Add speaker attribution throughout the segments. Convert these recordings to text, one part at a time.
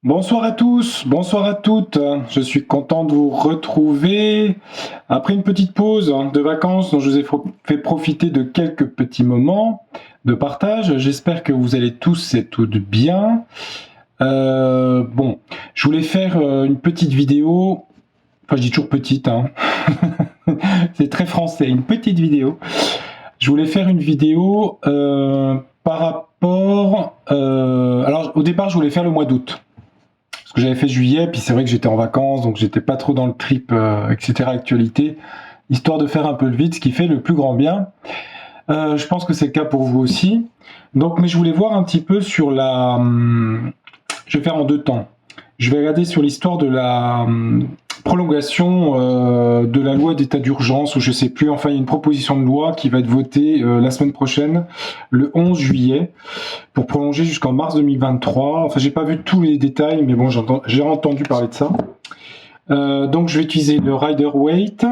Speaker 1: Bonsoir à tous, bonsoir à toutes. Je suis content de vous retrouver après une petite pause de vacances dont je vous ai fait profiter de quelques petits moments de partage. J'espère que vous allez tous et toutes bien. Bon, je voulais faire une petite vidéo. Enfin, je dis toujours petite, hein. C'est très français, une petite vidéo. Je voulais faire une vidéo par rapport. Alors, au départ, je voulais faire le mois d'août. Parce que j'avais fait juillet, puis c'est vrai que j'étais en vacances, donc j'étais pas trop dans le trip, etc. actualité, histoire de faire un peu le vide, ce qui fait le plus grand bien. Je pense que c'est le cas pour vous aussi. Donc, mais je voulais voir un petit peu sur la. Je vais faire en deux temps. Je vais regarder sur l'histoire de la prolongation de la loi d'état d'urgence, ou je sais plus, enfin il y a une proposition de loi qui va être votée la semaine prochaine, le 11 juillet, pour prolonger jusqu'en mars 2023. Enfin, j'ai pas vu tous les détails, mais bon, j'ai entendu parler de ça. Donc je vais utiliser le Rider Waite,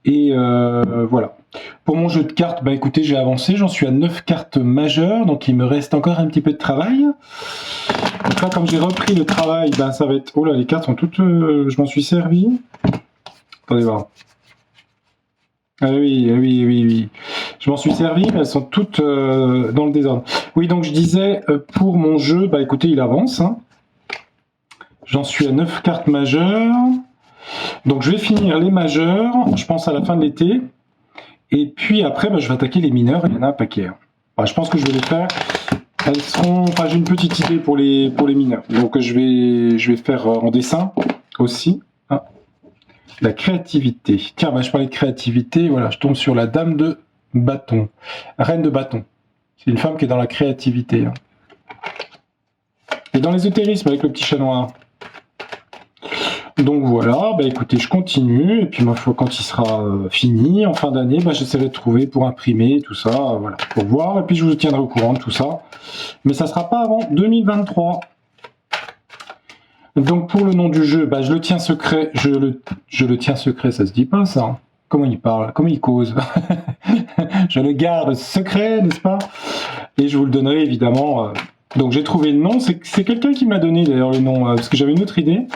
Speaker 1: et voilà. Pour mon jeu de cartes, bah écoutez, j'ai avancé, j'en suis à 9 cartes majeures, donc il me reste encore un petit peu de travail. Donc là, comme j'ai repris le travail, ben ça va être... Oh là, les cartes sont toutes... je m'en suis servi. Attendez voir. Ah oui, ah oui, oui, oui. Je m'en suis servi, mais elles sont toutes dans le désordre. Oui, donc je disais, pour mon jeu, bah écoutez, il avance. Hein. J'en suis à 9 cartes majeures. Donc je vais finir les majeures, je pense à la fin de l'été. Et puis après, bah, je vais attaquer les mineurs, il y en a un paquet. Bah, je pense que je vais les faire. Elles seront... Enfin, j'ai une petite idée pour les mineurs. Donc je vais faire en dessin aussi. Ah. La créativité. Tiens, bah, je parlais de créativité, voilà, je tombe sur la dame de bâton. Reine de bâton. C'est une femme qui est dans la créativité. Hein. Et dans l'ésotérisme avec le petit chat noir. Donc voilà, bah écoutez, je continue, et puis ma foi, quand il sera fini, en fin d'année, bah, j'essaierai de trouver pour imprimer tout ça, voilà, pour voir, et puis je vous tiendrai au courant de tout ça. Mais ça sera pas avant 2023. Donc pour le nom du jeu, bah, je le tiens secret, je le tiens secret, ça se dit pas ça. Comment il parle, comment il cause. Je le garde secret, n'est-ce pas? Et je vous le donnerai évidemment. Donc j'ai trouvé le nom, c'est quelqu'un qui m'a donné d'ailleurs le nom, parce que j'avais une autre idée.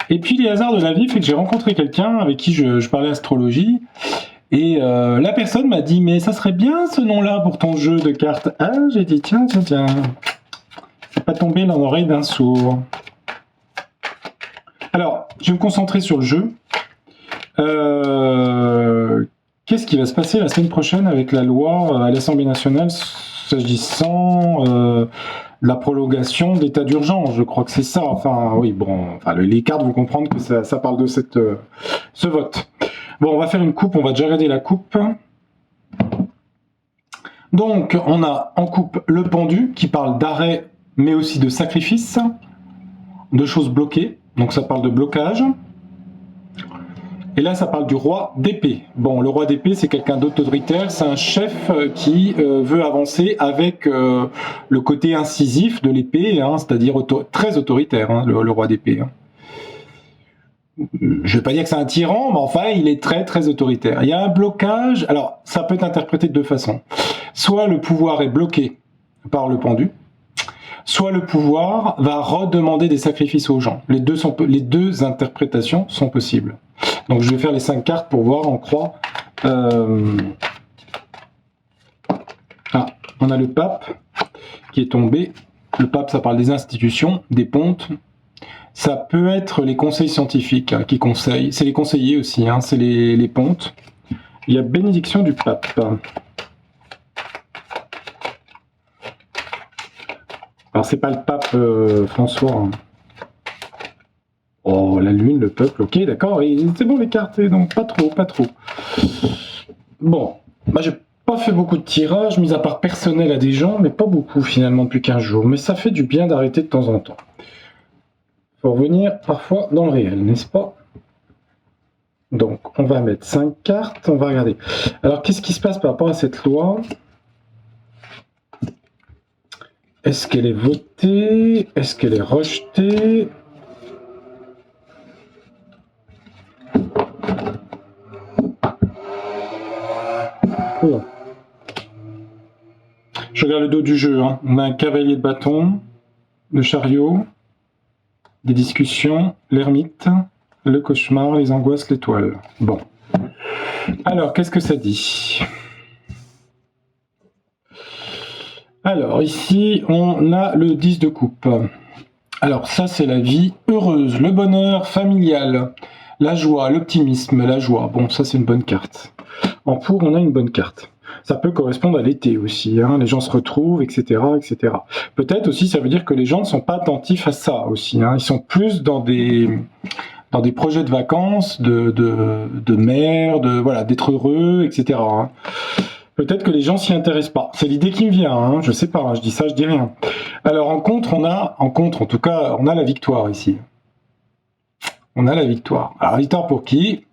Speaker 1: Et puis les hasards de la vie fait que j'ai rencontré quelqu'un avec qui je parlais astrologie, et la personne m'a dit « mais ça serait bien ce nom-là pour ton jeu de cartes ». Ah, j'ai dit « tiens, tiens, tiens, c'est pas tombé dans l'oreille d'un sourd ». Alors, je vais me concentrer sur le jeu. Qu'est-ce qui va se passer la semaine prochaine avec la loi à l'Assemblée nationale s'agissant la prolongation d'état d'urgence, je crois que c'est ça. Enfin, oui, bon, enfin, les cartes vont comprendre que ça parle de ce vote. Bon, on va faire une coupe, on va déjà regarder la coupe. Donc, on a en coupe le pendu qui parle d'arrêt, mais aussi de sacrifice, de choses bloquées. Donc, ça parle de blocage. Et là, ça parle du roi d'épée. Bon, le roi d'épée, c'est quelqu'un d'autoritaire, c'est un chef qui veut avancer avec le côté incisif de l'épée, hein, c'est-à-dire très autoritaire, hein, le roi d'épée. Hein. Je ne vais pas dire que c'est un tyran, mais enfin, il est très, très autoritaire. Il y a un blocage, alors ça peut être interprété de deux façons. Soit le pouvoir est bloqué par le pendu, soit le pouvoir va redemander des sacrifices aux gens. Les deux interprétations sont possibles. Donc je vais faire les 5 cartes pour voir en croix. Ah, on a le pape qui est tombé. Le pape, ça parle des institutions, des pontes. Ça peut être les conseils scientifiques qui conseillent. C'est les conseillers aussi, hein, c'est les pontes. Il y a bénédiction du pape. Alors c'est pas le pape François. Hein. Oh, la lune, le peuple, ok, d'accord, c'est bon les cartes, donc pas trop, pas trop. Bon, bah j'ai pas fait beaucoup de tirages, mis à part personnel à des gens, mais pas beaucoup finalement depuis 15 jours, mais ça fait du bien d'arrêter de temps en temps. Faut revenir parfois dans le réel, n'est-ce pas? Donc, on va mettre 5 cartes, on va regarder. Alors, qu'est-ce qui se passe par rapport à cette loi? Est-ce qu'elle est votée? Est-ce qu'elle est rejetée? Oh. Je regarde le dos du jeu. Hein. On a un cavalier de bâton, le chariot, des discussions, l'ermite, le cauchemar, les angoisses, l'étoile. Bon. Alors, qu'est-ce que ça dit? Alors, ici, on a le 10 de coupe. Alors, ça, c'est la vie heureuse, le bonheur familial, la joie, l'optimisme, la joie. Bon, ça, c'est une bonne carte. En pour, on a une bonne carte. Ça peut correspondre à l'été aussi, hein. Les gens se retrouvent, etc., etc. Peut-être aussi, ça veut dire que les gens ne sont pas attentifs à ça aussi, hein. Ils sont plus dans des projets de vacances, de mer, voilà, d'être heureux, etc., hein. Peut-être que les gens s'y intéressent pas. C'est l'idée qui me vient, hein. Je sais pas, hein. Je dis ça, je dis rien. Alors en contre, en tout cas, on a la victoire ici. On a la victoire. Alors victoire pour qui?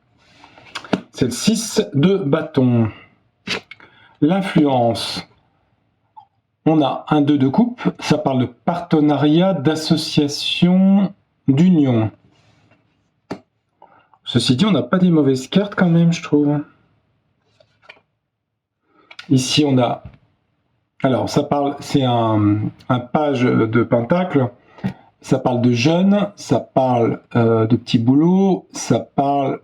Speaker 1: C'est le 6 de bâton. L'influence. On a un 2 de coupe. Ça parle de partenariat, d'association, d'union. Ceci dit, on n'a pas des mauvaises cartes quand même, je trouve. Ici, on a... Alors, ça parle... C'est un page de pentacle. Ça parle de jeunes, ça parle de petits boulots, ça parle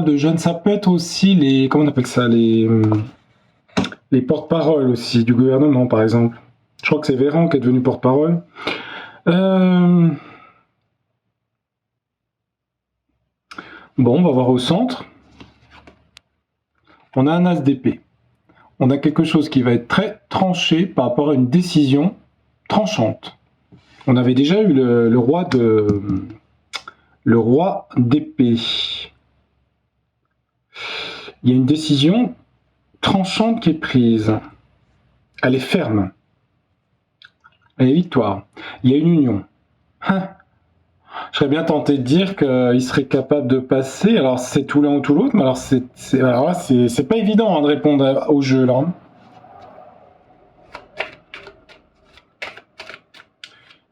Speaker 1: de jeunes. Ça peut être aussi les... Comment on appelle ça? Les porte-paroles aussi, du gouvernement, par exemple. Je crois que c'est Véran qui est devenu porte-parole. Bon, on va voir au centre. On a un as d'épée. On a quelque chose qui va être très tranché par rapport à une décision tranchante. On avait déjà eu le roi d'épée. Il y a une décision tranchante qui est prise. Elle est ferme. Elle est victoire. Il y a une union. Je serais bien tenté de dire qu'il serait capable de passer. Alors c'est tout l'un ou tout l'autre, mais alors c'est pas évident, hein, de répondre au jeu là.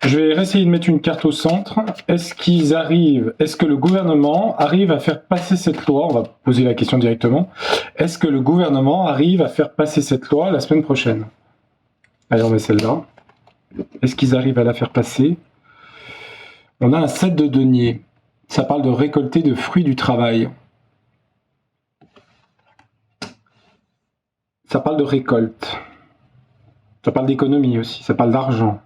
Speaker 1: Je vais essayer de mettre une carte au centre. Est-ce que le gouvernement arrive à faire passer cette loi? On va poser la question directement. Est-ce que le gouvernement arrive à faire passer cette loi la semaine prochaine? Allez, on met celle-là. Est-ce qu'ils arrivent à la faire passer? On a un 7 de denier. Ça parle de récolter de fruits du travail. Ça parle de récolte. Ça parle d'économie aussi. Ça parle d'argent.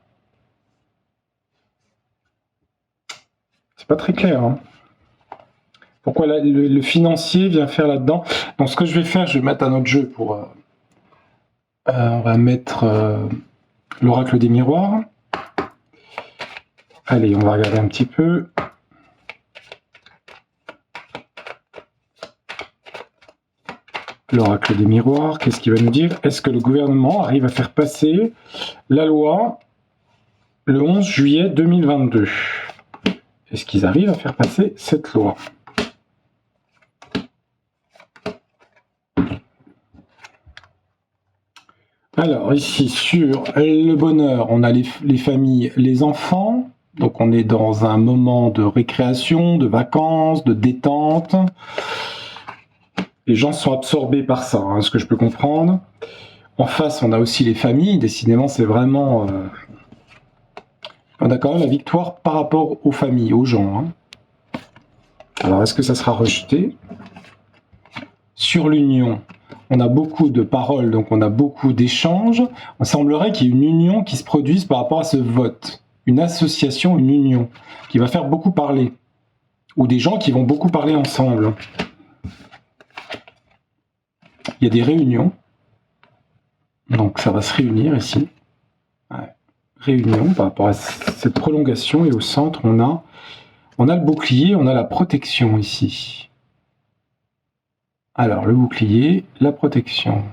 Speaker 1: C'est pas très clair, hein. Pourquoi le financier vient faire là-dedans? Donc ce que je vais faire, je vais mettre un autre jeu pour... on va mettre l'oracle des miroirs. Allez, on va regarder un petit peu. L'oracle des miroirs, qu'est-ce qu'il va nous dire? Est-ce que le gouvernement arrive à faire passer la loi le 11 juillet 2022? Est-ce qu'ils arrivent à faire passer cette loi? Alors ici, sur le bonheur, on a les familles, les enfants. Donc on est dans un moment de récréation, de vacances, de détente. Les gens sont absorbés par ça, hein, ce que je peux comprendre. En face, on a aussi les familles. Décidément, c'est vraiment... On a quand même la victoire par rapport aux familles, aux gens, hein. Alors, est-ce que ça sera rejeté? Sur l'union, on a beaucoup de paroles, donc on a beaucoup d'échanges. Il semblerait qu'il y ait une union qui se produise par rapport à ce vote. Une association, une union, qui va faire beaucoup parler. Ou des gens qui vont beaucoup parler ensemble. Il y a des réunions. Donc ça va se réunir ici. Ouais. Réunion par rapport à cette prolongation. Et au centre, on a le bouclier, on a la protection ici. Alors, le bouclier, la protection.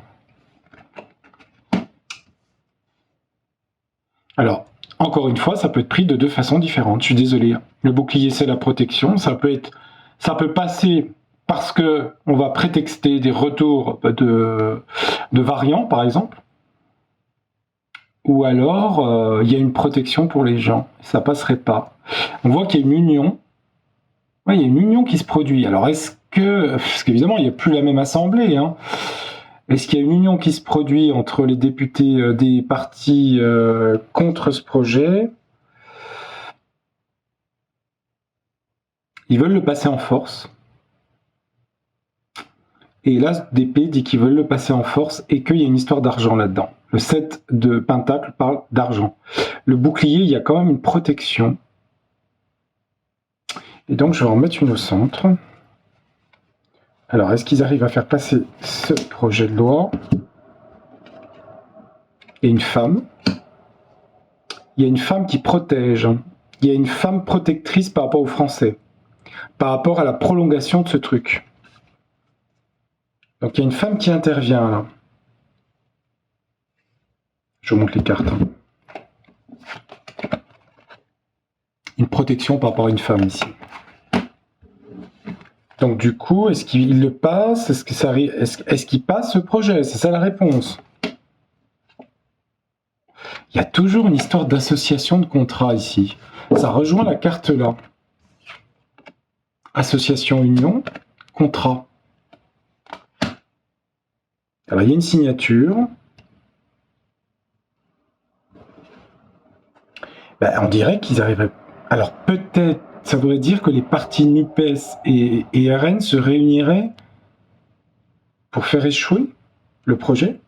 Speaker 1: Alors, encore une fois, ça peut être pris de deux façons différentes. Je suis désolé. Le bouclier, c'est la protection. Ça peut passer parce que on va prétexter des retours de variants, par exemple. Ou alors, il y a une protection pour les gens. Ça passerait pas. On voit qu'il y a une union. Ouais, il y a une union qui se produit. Alors, parce qu'évidemment, il n'y a plus la même assemblée, hein. Est-ce qu'il y a une union qui se produit entre les députés des partis contre ce projet? Ils veulent le passer en force. Et l'As d'épée dit qu'ils veulent le passer en force et qu'il y a une histoire d'argent là-dedans. Le 7 de Pentacle parle d'argent. Le bouclier, il y a quand même une protection. Et donc, je vais en mettre une au centre. Alors, est-ce qu'ils arrivent à faire passer ce projet de loi? Et une femme. Il y a une femme qui protège. Il y a une femme protectrice par rapport aux Français. Par rapport à la prolongation de ce truc. Donc, il y a une femme qui intervient, là. Je vous montre les cartes. Une protection par rapport à une femme, ici. Donc, du coup, est-ce qu'il le passe? Est-ce qu'il passe ce projet? C'est ça la réponse. Il y a toujours une histoire d'association de contrat ici. Ça rejoint la carte là. Association, union, contrat. Alors, il y a une signature. Ben, on dirait qu'ils arriveraient... Alors, peut-être, ça voudrait dire que les partis NUPES et RN se réuniraient pour faire échouer le projet.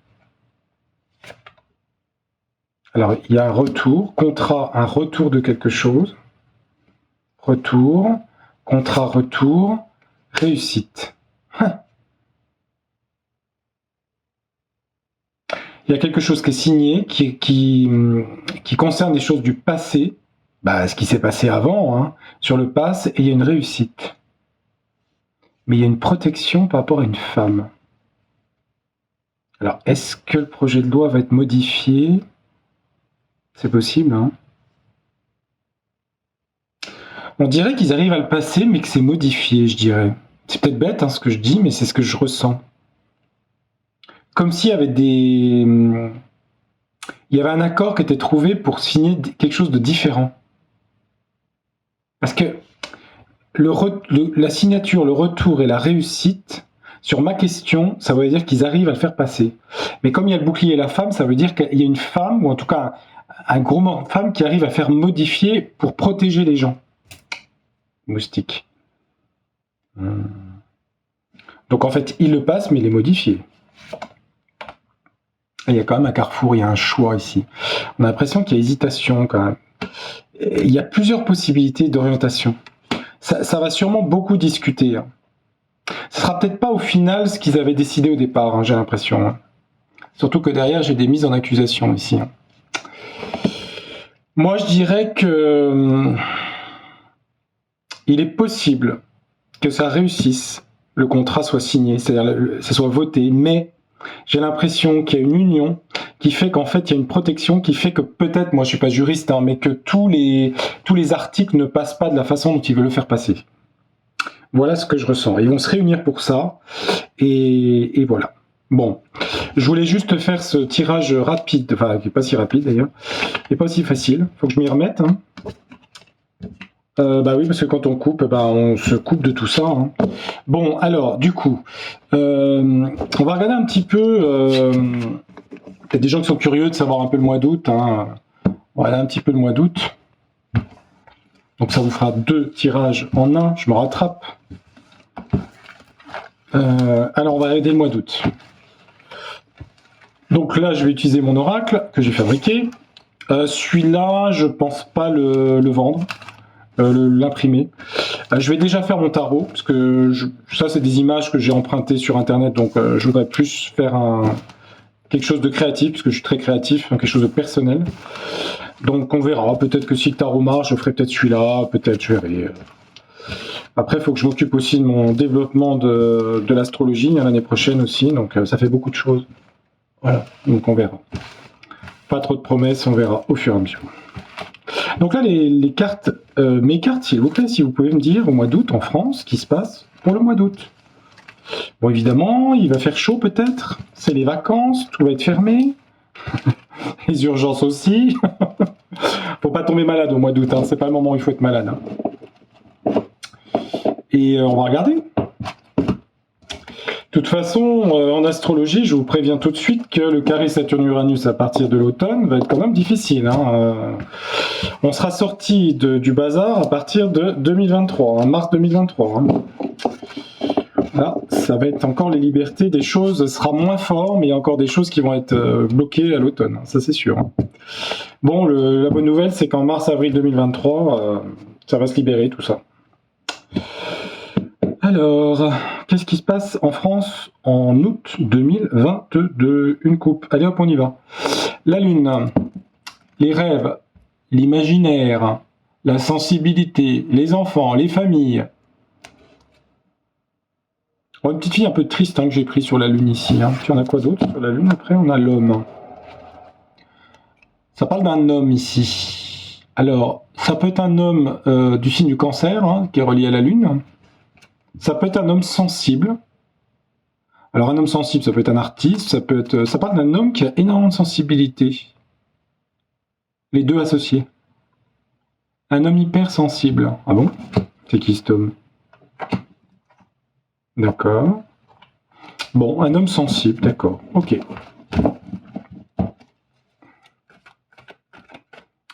Speaker 1: Alors, il y a un retour, contrat, un retour de quelque chose. Retour, contrat, retour, réussite. Il y a quelque chose qui est signé, qui concerne des choses du passé, bah, ce qui s'est passé avant, hein, sur le passé, et il y a une réussite. Mais il y a une protection par rapport à une femme. Alors, est-ce que le projet de loi va être modifié? C'est possible, hein? On dirait qu'ils arrivent à le passer, mais que c'est modifié, je dirais. C'est peut-être bête, hein, ce que je dis, mais c'est ce que je ressens. Comme s'il y avait il y avait un accord qui était trouvé pour signer quelque chose de différent. Parce que la signature, le retour et la réussite, sur ma question, ça veut dire qu'ils arrivent à le faire passer. Mais comme il y a le bouclier et la femme, ça veut dire qu'il y a une femme, ou en tout cas un gros nombre de femmes qui arrivent à faire modifier pour protéger les gens. Moustique. Donc en fait, il le passe, mais il est modifié. Il y a quand même un carrefour, il y a un choix ici. On a l'impression qu'il y a hésitation quand même. Il y a plusieurs possibilités d'orientation. Ça va sûrement beaucoup discuter. Hein. Ce sera peut-être pas au final ce qu'ils avaient décidé au départ, hein, j'ai l'impression. Hein. Surtout que derrière, j'ai des mises en accusation ici. Hein. Moi, je dirais que il est possible que ça réussisse, le contrat soit signé, c'est-à-dire que ça soit voté, mais j'ai l'impression qu'il y a une union qui fait qu'en fait il y a une protection qui fait que peut-être, moi je suis pas juriste, hein, mais que tous les articles ne passent pas de la façon dont ils veulent le faire passer. Voilà ce que je ressens. Ils vont se réunir pour ça, et voilà. Bon, je voulais juste faire ce tirage rapide, enfin qui n'est pas si rapide d'ailleurs, et pas si facile, faut que je m'y remette. Hein. Bah oui, parce que quand on coupe, bah on se coupe de tout ça. Hein. Bon, alors, du coup, on va regarder un petit peu... Il y a des gens qui sont curieux de savoir un peu le mois d'août. Hein. On va regarder un petit peu le mois d'août. Donc ça vous fera 2 tirages en un, je me rattrape. Alors, on va regarder le mois d'août. Donc là, je vais utiliser mon oracle que j'ai fabriqué. Celui-là, je pense pas le vendre. L'imprimer. Je vais déjà faire mon tarot, parce que ça c'est des images que j'ai empruntées sur internet, donc je voudrais plus faire quelque chose de créatif, parce que je suis très créatif, quelque chose de personnel. Donc on verra, peut-être que si le tarot marche, je ferai peut-être celui-là, peut-être je verrai. Après, il faut que je m'occupe aussi de mon développement de l'astrologie l'année prochaine aussi, donc ça fait beaucoup de choses. Voilà, donc on verra. Pas trop de promesses, on verra au fur et à mesure. Donc là, les cartes, mes cartes, s'il vous plaît, si vous pouvez me dire au mois d'août en France, ce qui se passe pour le mois d'août. Bon, évidemment, il va faire chaud peut-être, c'est les vacances, tout va être fermé, les urgences aussi. Faut pas tomber malade au mois d'août, hein. C'est pas le moment où il faut être malade. Hein. Et on va regarder. toute façon, en astrologie, je vous préviens tout de suite que le carré Saturne-Uranus à partir de l'automne va être quand même difficile. On sera sorti du bazar à partir de 2023, mars 2023. Là, ça va être encore les libertés, des choses sera moins fort, mais il y a encore des choses qui vont être bloquées à l'automne, ça c'est sûr. Bon, la bonne nouvelle, c'est qu'en mars-avril 2023, ça va se libérer tout ça. Alors, qu'est-ce qui se passe en France en août 2022? Une coupe. Allez hop, on y va. La Lune, les rêves, l'imaginaire, la sensibilité, les enfants, les familles. Bon, une petite fille un peu triste que j'ai pris sur la Lune ici. Puis on a quoi d'autre sur la Lune? Après, on a l'homme. Ça parle d'un homme ici. Alors, ça peut être un homme du signe du Cancer, qui est relié à la Lune. Ça peut être un homme sensible. Alors, un homme sensible, ça peut être un artiste. Ça parle d'un homme qui a énormément de sensibilité. Les deux associés. Un homme hypersensible. Ah bon? C'est qui cet homme? D'accord. Bon, un homme sensible, d'accord. Ok.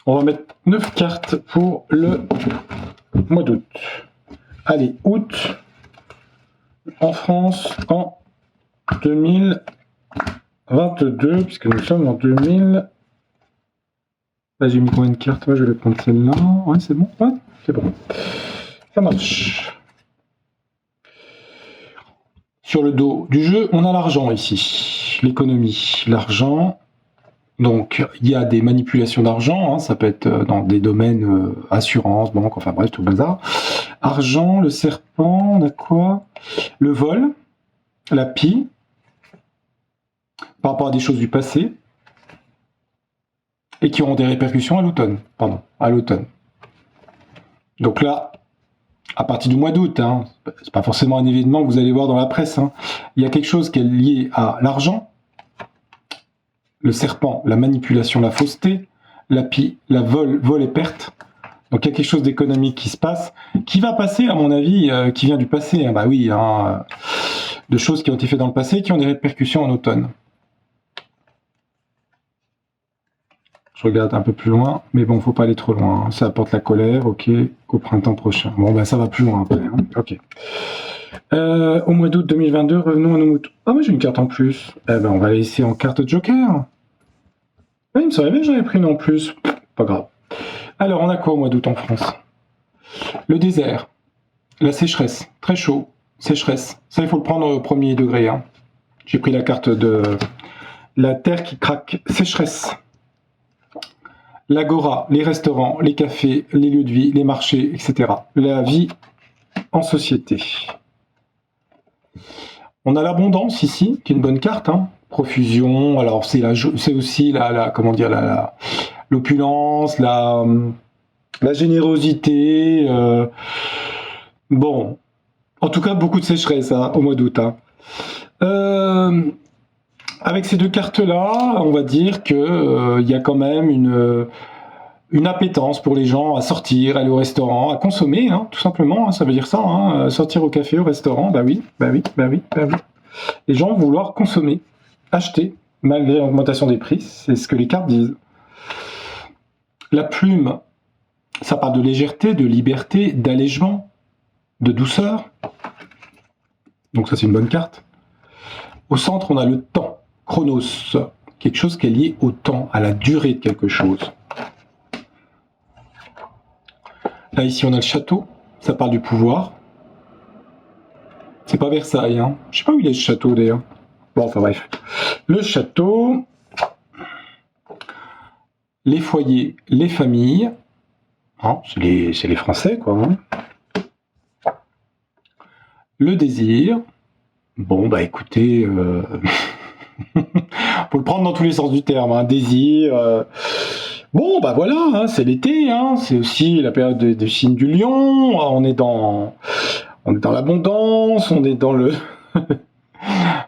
Speaker 1: On va mettre 9 cartes pour le mois d'août. Allez, août en France en 2022, puisque nous sommes en 2000. Là, j'ai mis combien de cartes? Ouais, je vais prendre celle-là. Ouais, c'est bon. Ouais, c'est bon. Ça marche. Sur le dos du jeu, on a l'argent ici. L'économie, l'argent. Donc, il y a des manipulations d'argent, ça peut être dans des domaines assurance, banque, enfin bref, tout le bazar. Argent, le serpent, on a quoi? Le vol, la pie, par rapport à des choses du passé, et qui auront des répercussions à l'automne. Pardon, à l'automne. Donc là, à partir du mois d'août, c'est pas forcément un événement que vous allez voir dans la presse, il y a quelque chose qui est lié à l'argent, le serpent, la manipulation, la fausseté, la pie, la vol et perte. Donc il y a quelque chose d'économique qui se passe, qui va passer, à mon avis, qui vient du passé. Bah oui, de choses qui ont été faites dans le passé, qui ont des répercussions en automne. Je regarde un peu plus loin, mais bon, faut pas aller trop loin. Ça apporte la colère, ok, au printemps prochain. Bon, ben ça va plus loin après, ok. Au mois d'août 2022, revenons à nos moutons. Ah, moi j'ai une carte en plus. Eh ben, on va la laisser en carte Joker. Oui, il me semblait bien que j'en avais pris une en plus. Pas grave. Alors, on a quoi au mois d'août en France? Le désert, la sécheresse, très chaud, sécheresse. Ça, il faut le prendre au premier degré. J'ai pris la carte de la terre qui craque, sécheresse. L'agora, les restaurants, les cafés, les lieux de vie, les marchés, etc. La vie en société. On a l'abondance ici, qui est une bonne carte. Profusion, alors c'est aussi l'opulence, la générosité. Bon, en tout cas, beaucoup de sécheresse au mois d'août. Avec ces deux cartes-là, on va dire qu'il y a quand même une appétence pour les gens à sortir, aller au restaurant, à consommer, tout simplement, ça veut dire ça, sortir au café, au restaurant, bah oui. Les gens vont vouloir consommer, acheter, malgré l'augmentation des prix, c'est ce que les cartes disent. La plume, ça parle de légèreté, de liberté, d'allègement, de douceur. Donc ça, c'est une bonne carte. Au centre, on a le temps, chronos, quelque chose qui est lié au temps, à la durée de quelque chose. Là, ici, on a le château, ça parle du pouvoir. C'est pas Versailles, Je sais pas où il est, ce château, d'ailleurs. Bon, enfin bref. Le château, les foyers, les familles. C'est les Français, quoi. Le désir. Bon, bah écoutez, faut le prendre dans tous les sens du terme. Désir. Bon, bah voilà, c'est l'été, c'est aussi la période des signes du lion. On est dans l'abondance, on est dans le...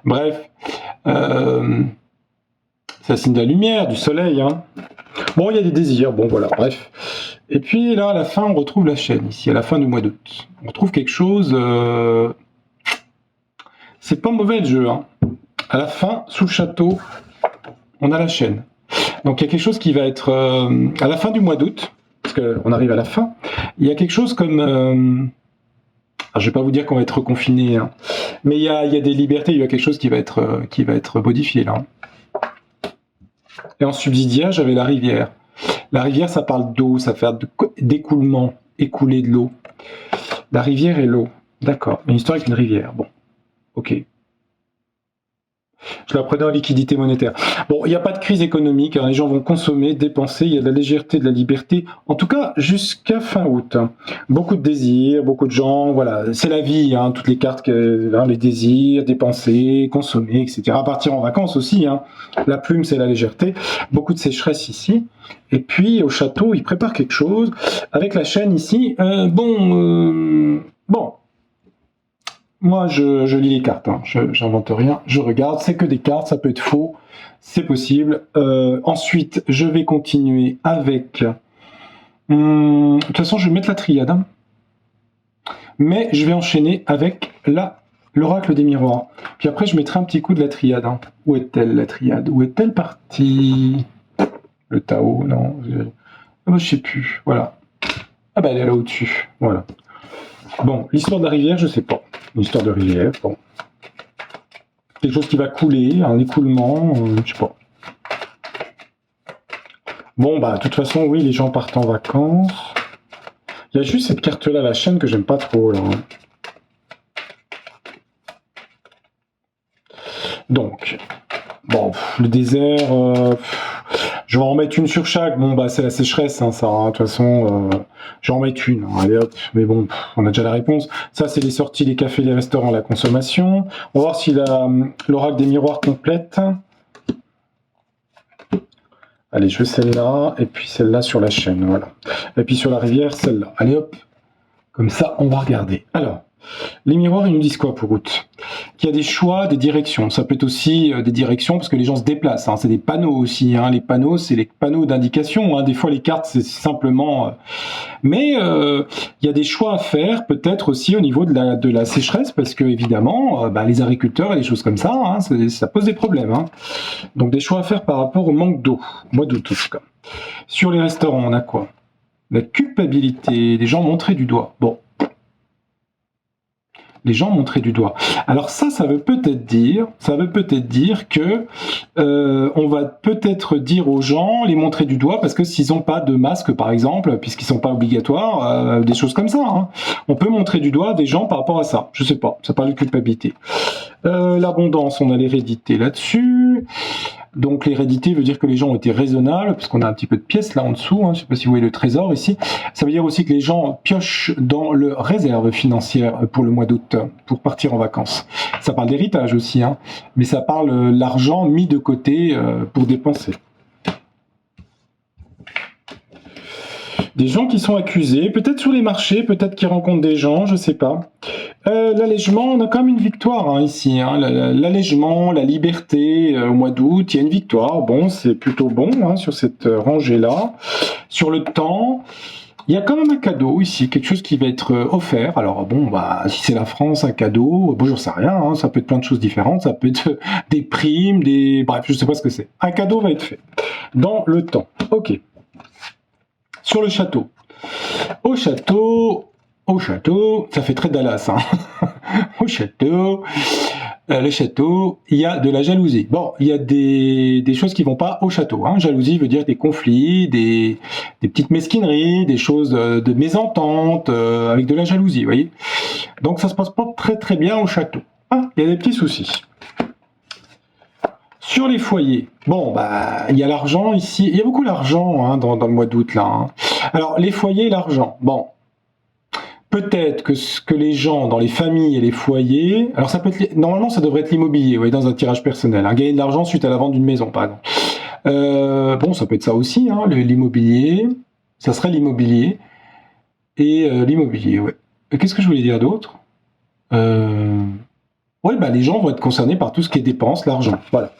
Speaker 1: Bref, c'est un signe de la lumière, du soleil. Bon, il y a des désirs, bon voilà, bref. Et puis là, à la fin, on retrouve la chaîne, ici, à la fin du mois d'août. On retrouve quelque chose... c'est pas mauvais le jeu. Hein. À la fin, sous le château, on a la chaîne. Donc il y a quelque chose qui va être à la fin du mois d'août, parce qu'on arrive à la fin, il y a quelque chose comme... alors, je vais pas vous dire qu'on va être reconfiné, hein, mais il y a des libertés, il y a quelque chose qui va être modifié là. Et en subsidiaire, j'avais la rivière. La rivière, ça parle d'eau, ça fait d'écoulement, écouler de l'eau. La rivière et l'eau, d'accord. Une histoire avec une rivière, bon, ok. Je la prenais en liquidité monétaire. Bon, il n'y a pas de crise économique, hein, les gens vont consommer, dépenser, il y a de la légèreté, de la liberté, en tout cas jusqu'à fin août. Beaucoup de désirs, beaucoup de gens, voilà, c'est la vie, hein, toutes les cartes, les désirs, dépenser, consommer, etc. Partir en vacances aussi, hein. La plume, c'est la légèreté, beaucoup de sécheresse ici. Et puis au château, ils préparent quelque chose. Avec la chaîne ici, bon... Moi, je lis les cartes, hein. J'invente rien, je regarde, c'est que des cartes, ça peut être faux, c'est possible. Ensuite, je vais continuer avec... de toute façon, je vais mettre la triade. Hein. Mais je vais enchaîner avec l'oracle des miroirs. Puis après, je mettrai un petit coup de la triade. Hein. Où est-elle, la triade? Où est-elle partie? Le Tao, non. Ah bah, je sais plus, voilà. Ah bah, elle est là au-dessus, voilà. Bon, l'histoire de la rivière, je sais pas. L'histoire de rivière, bon. Quelque chose qui va couler, un écoulement, je sais pas. Bon, bah, de toute façon, oui, les gens partent en vacances. Il y a juste cette carte-là, la chaîne, que j'aime pas trop, là. Donc, bon, le désert... je vais en mettre une sur chaque. Bon, bah, c'est la sécheresse, hein, ça. Hein. De toute façon, je vais en mettre une. Hein. Allez hop. Mais bon, on a déjà la réponse. Ça, c'est les sorties, les cafés, les restaurants, la consommation. On va voir si l'oracle des miroirs complète. Allez, je veux celle-là. Et puis celle-là sur la chaîne. Voilà. Et puis sur la rivière, celle-là. Allez hop. Comme ça, on va regarder. Alors. Les miroirs, ils nous disent quoi pour août? Qu'il y a des choix, des directions. Ça peut être aussi des directions parce que les gens se déplacent. Hein. C'est des panneaux aussi. Hein. Les panneaux, c'est les panneaux d'indication. Hein. Des fois, les cartes, c'est simplement... Mais il y a des choix à faire, peut-être aussi au niveau de la sécheresse, parce que évidemment, les agriculteurs et les choses comme ça, hein, ça pose des problèmes. Hein. Donc, des choix à faire par rapport au manque d'eau. Mois d'août, en tout cas. Sur les restaurants, on a quoi? La culpabilité, des gens montrés du doigt. Bon. Les gens montraient du doigt. Alors ça veut peut-être dire que on va peut-être dire aux gens, les montrer du doigt, parce que s'ils n'ont pas de masque, par exemple, puisqu'ils sont pas obligatoires, des choses comme ça. Hein. On peut montrer du doigt des gens par rapport à ça. Je sais pas, ça parle de culpabilité. L'abondance, on a l'hérédité là-dessus. Donc l'hérédité veut dire que les gens ont été raisonnables, puisqu'on a un petit peu de pièces là en dessous, hein, je ne sais pas si vous voyez le trésor ici. Ça veut dire aussi que les gens piochent dans leur réserve financière pour le mois d'août, pour partir en vacances. Ça parle d'héritage aussi, hein, mais ça parle l'argent mis de côté pour dépenser. Des gens qui sont accusés, peut-être sur les marchés, peut-être qui rencontrent des gens, je ne sais pas. L'allègement, on a quand même une victoire hein, ici. Hein. L'allègement, la liberté au mois d'août, il y a une victoire. Bon, c'est plutôt bon hein, sur cette rangée-là. Sur le temps, il y a quand même un cadeau ici, quelque chose qui va être offert. Alors bon, si c'est la France, un cadeau, bon, j'en sais rien, hein, ça peut être plein de choses différentes, ça peut être des primes, bref, je ne sais pas ce que c'est. Un cadeau va être fait dans le temps. Ok. Sur le château. Au château, ça fait très Dallas. Hein. Au château, le château, il y a de la jalousie. Bon, il y a des choses qui vont pas au château. Hein. Jalousie veut dire des conflits, des petites mesquineries, des choses de mésentente, avec de la jalousie, vous voyez. Donc ça se passe pas très très bien au château. Ah, il y a des petits soucis. Sur les foyers, bon, il y a l'argent ici. Il y a beaucoup d'argent hein, dans le mois d'août, là. Hein. Alors, les foyers, l'argent. Bon, peut-être que les gens dans les familles et les foyers... Alors, ça peut être... Normalement, ça devrait être l'immobilier, vous voyez, dans un tirage personnel. Hein, gagner de l'argent suite à la vente d'une maison, par exemple. Bon, ça peut être ça aussi, hein, l'immobilier. Ça serait l'immobilier. Et l'immobilier, ouais. Qu'est-ce que je voulais dire d'autre Oui, les gens vont être concernés par tout ce qui est dépenses, l'argent. Voilà.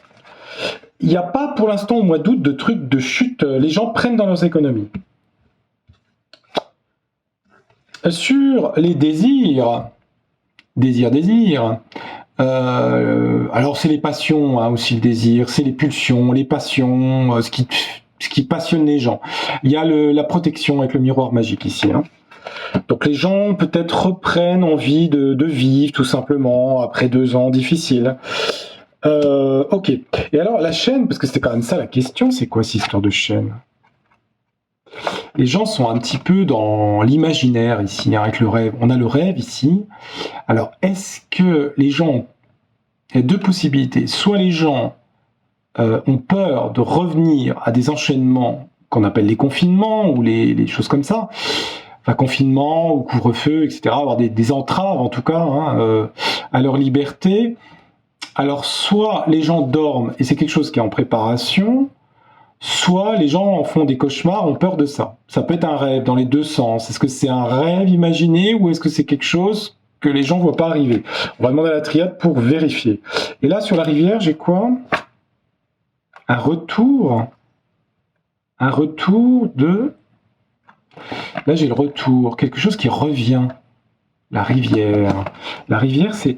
Speaker 1: Il n'y a pas pour l'instant au mois d'août de trucs de chute, les gens prennent dans leurs économies. Sur les désirs, Alors c'est les passions, hein, aussi le désir, c'est les pulsions, les passions, ce qui passionne les gens. Il y a la protection avec le miroir magique ici, hein. Donc les gens peut-être reprennent envie de vivre tout simplement après 2 ans difficiles. Ok. Et alors la chaîne, parce que c'était quand même ça la question, c'est quoi cette histoire de chaîne? Les gens sont un petit peu dans l'imaginaire ici, hein, avec le rêve. On a le rêve ici. Alors est-ce que les gens... Il y a 2 possibilités. Soit les gens ont peur de revenir à des enchaînements qu'on appelle les confinements ou les choses comme ça, enfin confinement ou couvre-feu, etc., avoir des entraves en tout cas, hein, à leur liberté. Alors soit les gens dorment et c'est quelque chose qui est en préparation, soit les gens en font des cauchemars, ont peur de ça. Ça peut être un rêve dans les 2 sens. Est-ce que c'est un rêve imaginé ou est-ce que c'est quelque chose que les gens ne voient pas arriver? On va demander à la triade pour vérifier. Et là, sur la rivière, j'ai quoi? Un retour de... Là, j'ai le retour, quelque chose qui revient. La rivière. La rivière, c'est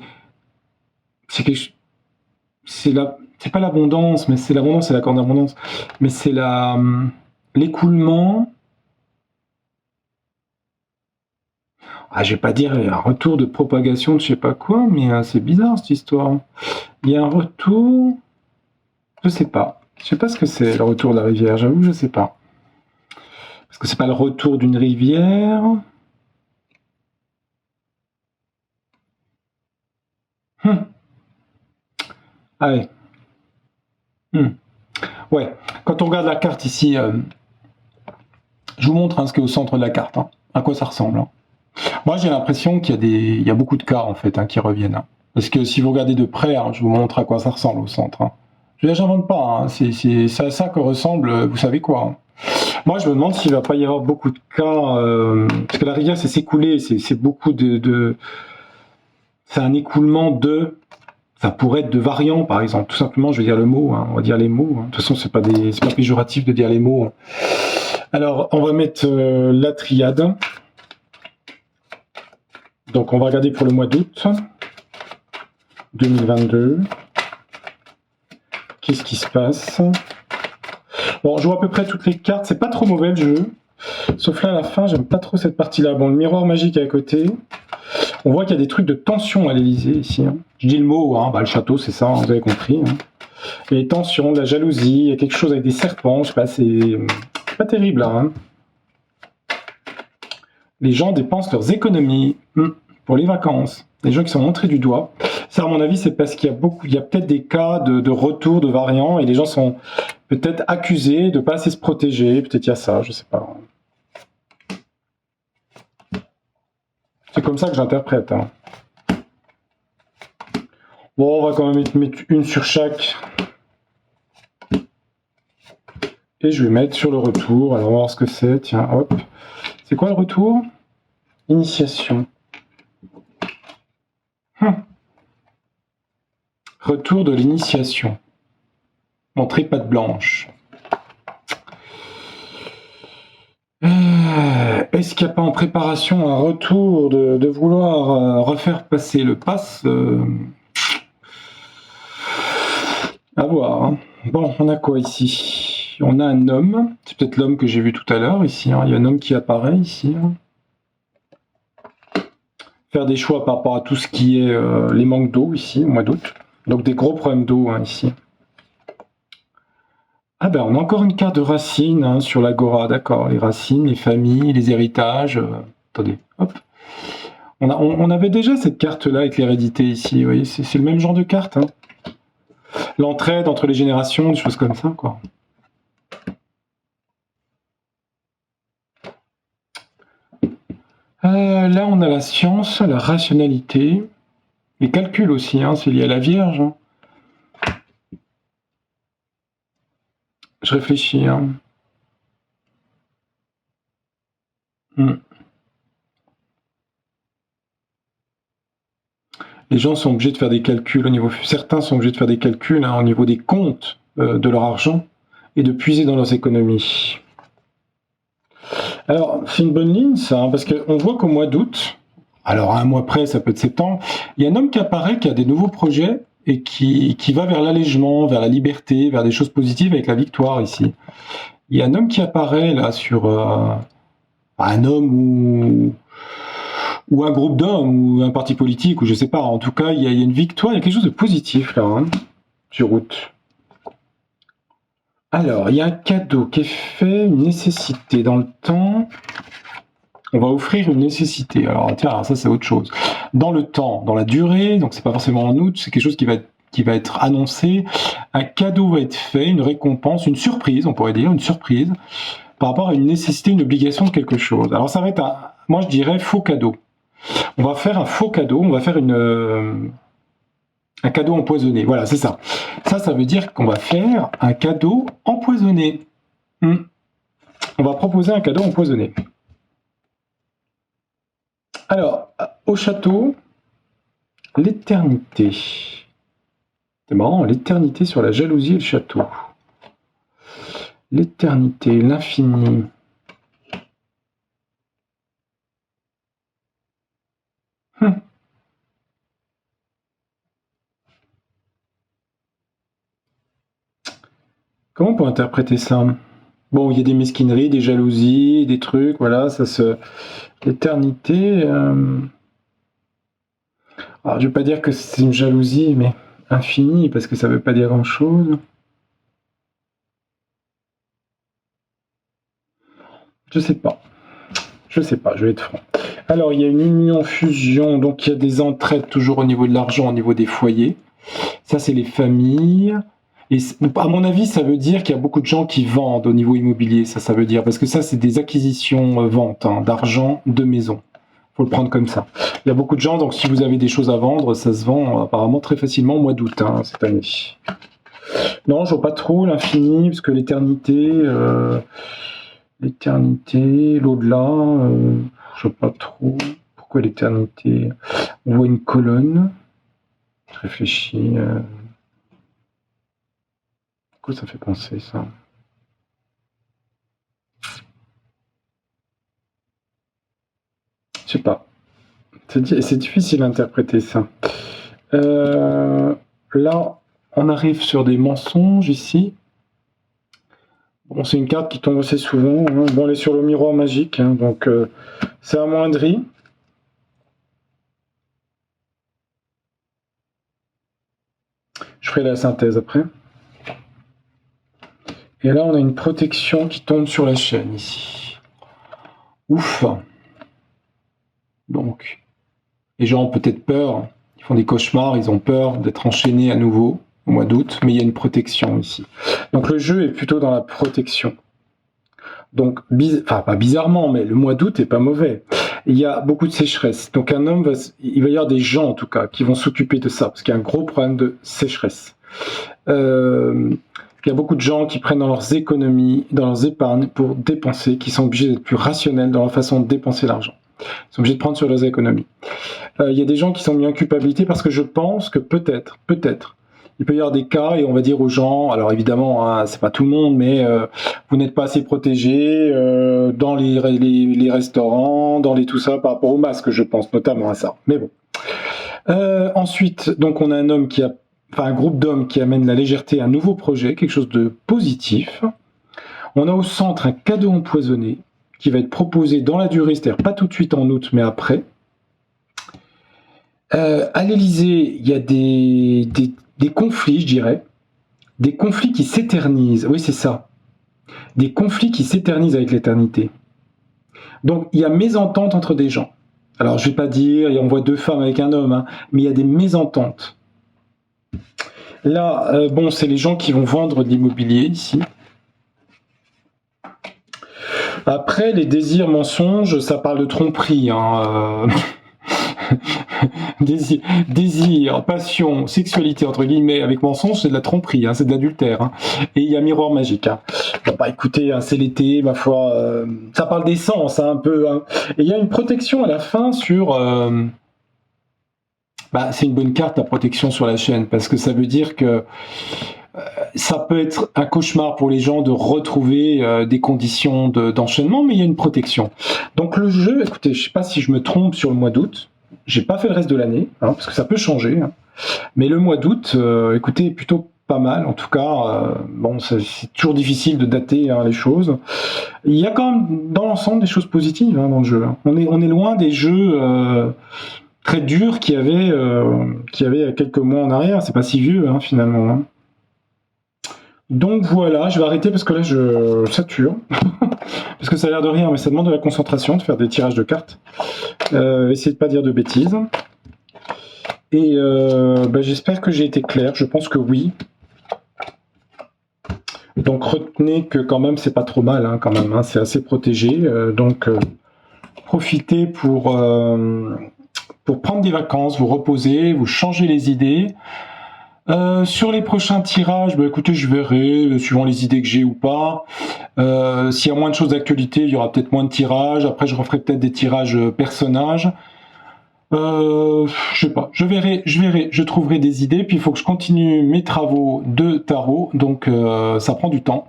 Speaker 1: pas l'abondance, mais c'est l'abondance, c'est l'accord d'abondance, mais c'est l'écoulement. Ah, je vais pas dire un retour de propagation de je sais pas quoi, mais c'est bizarre cette histoire. Il y a un retour, je sais pas. Je sais pas ce que c'est le retour de la rivière, j'avoue, je sais pas. Parce que c'est pas le retour d'une rivière. Allez. Ouais. Quand on regarde la carte ici, je vous montre, hein, ce qui est au centre de la carte, hein, à quoi ça ressemble, hein. Moi, j'ai l'impression qu'il y a beaucoup de cartes en fait, hein, qui reviennent, hein. Parce que si vous regardez de près, hein, je vous montre à quoi ça ressemble au centre, hein. Je n'invente pas, hein, c'est à ça que ressemble, vous savez quoi, hein. Moi, je me demande s'il va pas y avoir beaucoup de cas, parce que la rivière, c'est s'écouler, c'est beaucoup c'est un écoulement de... Ça pourrait être de variants, par exemple. Tout simplement, je vais dire le mot, hein, on va dire les mots, hein. De toute façon, c'est pas péjoratif de dire les mots, hein. Alors, on va mettre la triade. Donc, on va regarder pour le mois d'août 2022. Qu'est-ce qui se passe? Bon, je vois à peu près toutes les cartes. C'est pas trop mauvais le jeu. Sauf là, à la fin, j'aime pas trop cette partie-là. Bon, le miroir magique est à côté. On voit qu'il y a des trucs de tension à l'Élysée ici, hein. Je dis le mot, hein, le château, c'est ça, vous avez compris, hein. Les tensions, de la jalousie, il y a quelque chose avec des serpents, je sais pas, c'est pas terrible là, hein. Les gens dépensent leurs économies pour les vacances. Les gens qui sont montrés du doigt. Ça, à mon avis, c'est parce qu'il y a peut-être des cas de retour de variants et les gens sont peut-être accusés de ne pas assez se protéger. Peut-être il y a ça, je sais pas. C'est comme ça que j'interprète, hein. Bon, on va quand même mettre une sur chaque. Et je vais mettre sur le retour. Alors, on va voir ce que c'est. Tiens, hop. C'est quoi le retour? Initiation. Retour de l'initiation. Entrée patte blanche. Est-ce qu'il n'y a pas en préparation un retour de vouloir refaire passer le pass? À voir, hein. Bon, on a quoi ici? On a un homme. C'est peut-être l'homme que j'ai vu tout à l'heure ici, hein. Il y a un homme qui apparaît ici, hein. Faire des choix par rapport à tout ce qui est les manques d'eau ici, au mois d'août. Donc des gros problèmes d'eau, hein, ici. Ah ben on a encore une carte de racines, hein, sur l'agora, d'accord. Les racines, les familles, les héritages. Attendez, hop. On avait déjà cette carte-là avec l'hérédité ici, vous voyez, c'est le même genre de carte, hein. L'entraide entre les générations, des choses comme ça, quoi. Là, on a la science, la rationalité, les calculs aussi, hein, c'est lié à la Vierge, hein. Je réfléchis, hein. Les gens sont obligés de faire des calculs au niveau... Certains sont obligés de faire des calculs, hein, au niveau des comptes de leur argent et de puiser dans leurs économies. Alors, c'est une bonne ligne, ça, hein, parce qu'on voit qu'au mois d'août, alors à un mois près, ça peut être septembre, il y a un homme qui apparaît, qui a des nouveaux projets et qui va vers l'allègement, vers la liberté, vers des choses positives avec la victoire ici. Il y a un homme qui apparaît là sur un homme ou un groupe d'hommes ou un parti politique ou je sais pas. En tout cas, il y a une victoire, il y a quelque chose de positif là sur route. Alors, il y a un cadeau qui est fait, une nécessité dans le temps. On va offrir une nécessité. Alors, tiens, ça c'est autre chose. Dans le temps, dans la durée, donc c'est pas forcément en août, c'est quelque chose qui va être annoncé. Un cadeau va être fait, une récompense, une surprise, on pourrait dire, une surprise, par rapport à une nécessité, une obligation de quelque chose. Alors, ça va être, moi je dirais, faux cadeau. On va faire un faux cadeau, on va faire un cadeau empoisonné. Voilà, c'est ça. Ça veut dire qu'on va faire un cadeau empoisonné. On va proposer un cadeau empoisonné. Alors, au château, l'éternité. C'est marrant, l'éternité sur la jalousie et le château. L'éternité, l'infini. Comment on peut interpréter ça? Bon, il y a des mesquineries, des jalousies, des trucs, voilà, ça se... L'éternité... Alors, je vais pas dire que c'est une jalousie, mais infinie, parce que ça veut pas dire grand-chose. Je sais pas, je vais être franc. Alors, il y a une union, fusion, donc il y a des entraides toujours au niveau de l'argent, au niveau des foyers. Ça, c'est les familles. Et à mon avis, ça veut dire qu'il y a beaucoup de gens qui vendent au niveau immobilier, ça veut dire, parce que ça, c'est des acquisitions ventes d'argent de maison. Faut le prendre comme ça. Il y a beaucoup de gens, donc si vous avez des choses à vendre, ça se vend apparemment très facilement au mois d'août cette année. Non, je vois pas trop l'infini, parce que l'éternité, l'au-delà, je vois pas trop. Pourquoi l'éternité? On voit une colonne. Je réfléchis. Quoi ça fait penser, ça? Je sais pas. C'est difficile à interpréter, ça. Là, on arrive sur des mensonges, ici. Bon, c'est une carte qui tombe assez souvent. Bon, elle est sur le miroir magique, donc c'est amoindri. Je ferai la synthèse après. Et là, on a une protection qui tombe sur la chaîne, ici. Ouf. Donc, les gens ont peut-être peur, ils font des cauchemars, ils ont peur d'être enchaînés à nouveau au mois d'août, mais il y a une protection ici. Donc le jeu est plutôt dans la protection. Donc, enfin pas bizarrement, mais le mois d'août est pas mauvais. Il y a beaucoup de sécheresse. Donc il va y avoir des gens en tout cas qui vont s'occuper de ça, parce qu'il y a un gros problème de sécheresse. Il y a beaucoup de gens qui prennent dans leurs économies, dans leurs épargnes pour dépenser, qui sont obligés d'être plus rationnels dans leur façon de dépenser l'argent. Ils sont obligés de prendre sur leurs économies. Il y a des gens qui sont mis en culpabilité parce que je pense que peut-être, il peut y avoir des cas et on va dire aux gens, alors évidemment, c'est pas tout le monde, mais vous n'êtes pas assez protégés dans les restaurants, dans les tout ça, par rapport aux masques, je pense notamment à ça. Mais bon. Ensuite, donc on a un groupe d'hommes qui amène la légèreté à un nouveau projet, quelque chose de positif. On a au centre un cadeau empoisonné qui va être proposé dans la durée, c'est-à-dire pas tout de suite en août, mais après. À l'Élysée, il y a des conflits, je dirais, des conflits qui s'éternisent. Oui, c'est ça. Des conflits qui s'éternisent avec l'éternité. Donc, il y a mésentente entre des gens. Alors, je ne vais pas dire, on voit deux femmes avec un homme, mais il y a des mésententes. Là, bon, c'est les gens qui vont vendre de l'immobilier, ici. Après, les désirs mensonges, ça parle de tromperie. Désir, passion, sexualité, entre guillemets, avec mensonge, c'est de la tromperie, c'est de l'adultère. Et il y a miroir magique. Bon, bah écoutez, c'est l'été, ma foi, ça parle d'essence, un peu. Et il y a une protection à la fin sur... c'est une bonne carte, la protection sur la chaîne, parce que ça veut dire que ça peut être un cauchemar pour les gens de retrouver des conditions d'enchaînement, mais il y a une protection. Donc le jeu, écoutez, je ne sais pas si je me trompe sur le mois d'août, J'ai pas fait le reste de l'année, parce que ça peut changer. Mais le mois d'août, écoutez, est plutôt pas mal. En tout cas, bon, c'est toujours difficile de dater les choses. Il y a quand même, dans l'ensemble, des choses positives dans le jeu. On est loin des jeux très durs qu'il y avait quelques mois en arrière. C'est pas si vieux, finalement. Donc voilà, je vais arrêter parce que là, je sature. Parce que ça a l'air de rien, mais ça demande de la concentration de faire des tirages de cartes. Essayez de pas dire de bêtises. Et j'espère que j'ai été clair. Je pense que oui. Donc retenez que quand même c'est pas trop mal, quand même. C'est assez protégé. Donc profitez pour prendre des vacances, vous reposer, vous changer les idées. Sur les prochains tirages, écoutez, je verrai, suivant les idées que j'ai ou pas. S'il y a moins de choses d'actualité, il y aura peut-être moins de tirages. Après, je referai peut-être des tirages personnages. Je sais pas, je verrai, je trouverai des idées, puis il faut que je continue mes travaux de tarot, donc ça prend du temps.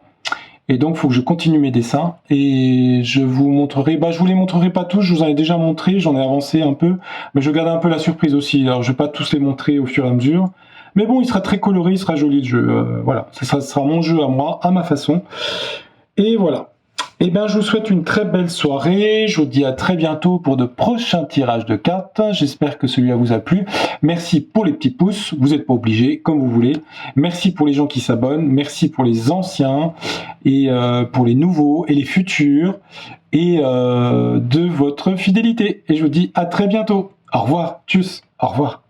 Speaker 1: Et donc, il faut que je continue mes dessins, et je vous montrerai, je vous les montrerai pas tous, je vous en ai déjà montré, j'en ai avancé un peu, mais je garde un peu la surprise aussi, alors je vais pas tous les montrer au fur et à mesure. Mais bon, il sera très coloré, il sera joli le jeu, voilà, ça sera mon jeu à moi, à ma façon. Et voilà. Eh bien, je vous souhaite une très belle soirée. Je vous dis à très bientôt pour de prochains tirages de cartes. J'espère que celui-là vous a plu. Merci pour les petits pouces. Vous n'êtes pas obligés, comme vous voulez. Merci pour les gens qui s'abonnent. Merci pour les anciens et pour les nouveaux et les futurs et de votre fidélité. Et je vous dis à très bientôt. Au revoir. Tchuss. Au revoir.